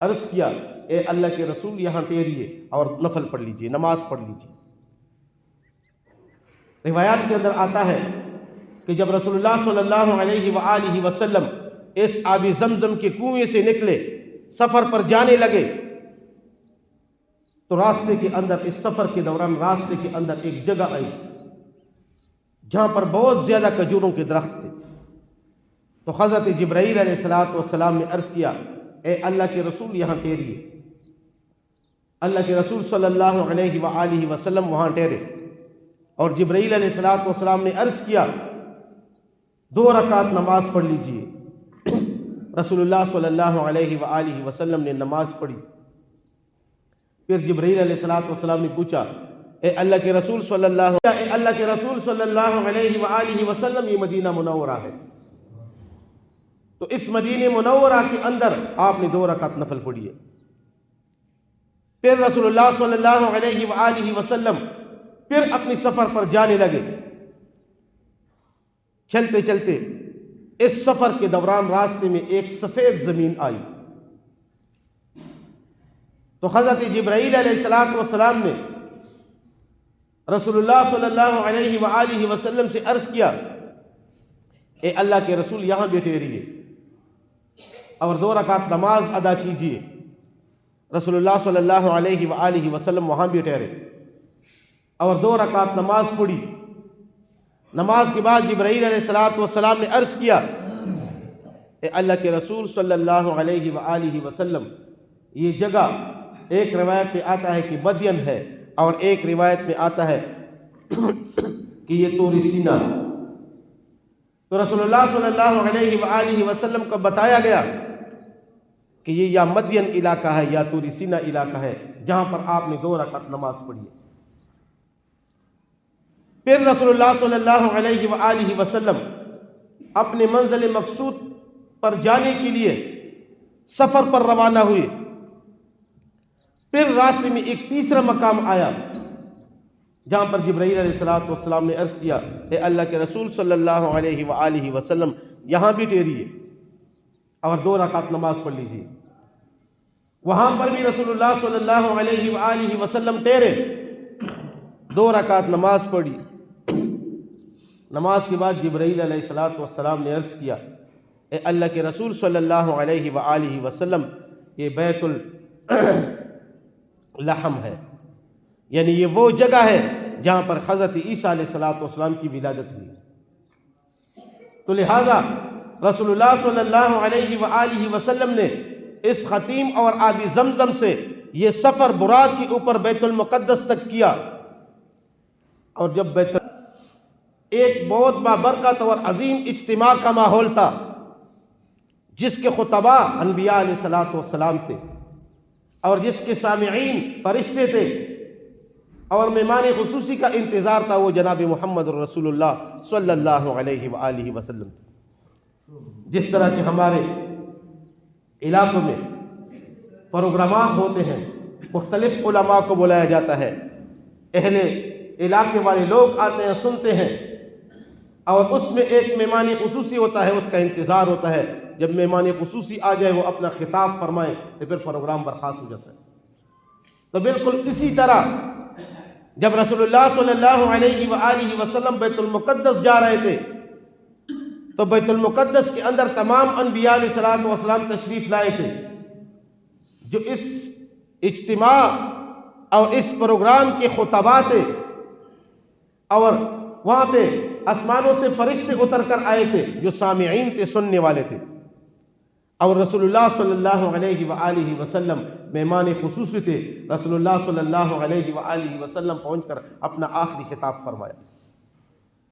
عرض کیا اے اللہ کے رسول یہاں ٹھہریے اور نفل پڑھ لیجئے، نماز پڑھ لیجئے۔ روایات کے اندر آتا ہے کہ جب رسول اللہ صلی اللہ علیہ وآلہ وسلم اس آب زمزم کے کنویں سے نکلے، سفر پر جانے لگے، تو راستے کے اندر، اس سفر کے دوران راستے کے اندر ایک جگہ آئی جہاں پر بہت زیادہ کھجوروں کے درخت تھے۔ تو حضرت جبرائیل علیہ السلام نے عرض کیا اے اللہ کے رسول یہاں ٹھہریے۔ اللہ کے رسول صلی اللہ علیہ وآلہ وسلم وہاں ٹھہرے اور جبرائیل علیہ السلام نے عرض کیا 2 رکعت نماز پڑھ لیجئے۔ رسول اللہ صلی اللہ علیہ وآلہ وسلم نے نماز پڑھی۔ پھر جبرائیل علیہ السلام نے پوچھا اے اللہ کے رسول صلی اللہ علیہ وآلہ وسلم یہ مدینہ منورہ ہے، تو اس مدینہ منورہ کے اندر آپ نے 2 رکعت نفل پڑھی ہے۔ پھر رسول اللہ صلی اللہ علیہ وآلہ وسلم پھر اپنی سفر پر جانے لگے۔ چلتے چلتے اس سفر کے دوران راستے میں ایک سفید زمین آئی، تو حضرت جبرائیل علیہ السلام نے رسول اللہ صلی اللہ علیہ وآلہ وسلم سے عرض کیا اے اللہ کے رسول یہاں بیٹھے رہیے اور 2 رکعت نماز ادا کیجیے۔ رسول اللہ صلی اللہ علیہ وآلہ وسلم وہاں بیٹھے رہے اور 2 رکعت نماز پڑھی۔ نماز کے بعد جبرائیل علیہ السلام نے عرض کیا اے اللہ کے رسول صلی اللہ علیہ وآلہ وسلم یہ جگہ ایک روایت میں آتا ہے کہ مدین ہے اور ایک روایت میں آتا ہے کہ یہ طور سینا۔ تو رسول اللہ صلی اللہ علیہ وآلہ وسلم کو بتایا گیا کہ یہ یا مدین علاقہ ہے یا طور سینا علاقہ ہے جہاں پر آپ نے 2 رکعت نماز پڑھی ہے۔ پھر رسول اللہ صلی اللہ علیہ وآلہ وسلم اپنے منزل مقصود پر جانے کے لیے سفر پر روانہ ہوئے۔ پھر راستے میں ایک تیسرا مقام آیا جہاں پر جبرائیل علیہ السلام نے عرض کیا اے اللہ کے رسول صلی اللہ علیہ وآلہ وسلم یہاں بھی ٹھہریے اور 2 رکعت نماز پڑھ لیجیے۔ وہاں پر بھی رسول اللہ صلی اللہ علیہ وآلہ وسلم ٹھہرے، 2 رکعت نماز پڑھی۔ نماز کے بعد جبرائیل علیہ السلام نے عرض کیا اے اللہ کے رسول صلی اللہ علیہ وآلہ وسلم یہ بیت لحم ہے، یعنی یہ وہ جگہ ہے جہاں پر حضرت عیسیٰ علیہ السلام کی ولادت ہوئی۔ تو لہٰذا رسول اللہ صلی اللہ علیہ وآلہ وسلم نے اس ختیم اور آب زمزم سے یہ سفر براق کے اوپر بیت المقدس تک کیا، اور جب ایک بہت بابرکت اور عظیم اجتماع کا ماحول تھا جس کے خطباء انبیاء علیہ السلام تھے اور جس کے سامعین فرشتے تھے اور مہمان خصوصی کا انتظار تھا وہ جناب محمد رسول اللہ صلی اللہ علیہ وآلہ وسلم۔ جس طرح کہ ہمارے علاقوں میں پروگرامات ہوتے ہیں، مختلف علماء کو بلایا جاتا ہے، اہل علاقے والے لوگ آتے ہیں، سنتے ہیں، اور اس میں ایک مہمان خصوصی ہوتا ہے، اس کا انتظار ہوتا ہے جب مہمان خصوصی آ جائے وہ اپنا خطاب فرمائے تو پھر پروگرام برخاست ہو جاتا ہے۔ تو بالکل اسی طرح جب رسول اللہ صلی اللہ علیہ وآلہ وسلم بیت المقدس جا رہے تھے تو بیت المقدس کے اندر تمام انبیاء علیہ السلام تشریف لائے تھے، جو اس اجتماع اور اس پروگرام کے خطباء تھے، اور وہاں پہ آسمانوں سے فرشتے اتر کر آئے تھے جو سامعین تھے، سننے والے تھے، اور رسول اللہ صلی اللہ علیہ وآلہ وسلم مہمان خصوصی تھے۔ رسول اللہ صلی اللہ علیہ وآلہ وسلم پہنچ کر اپنا آخری خطاب فرمایا۔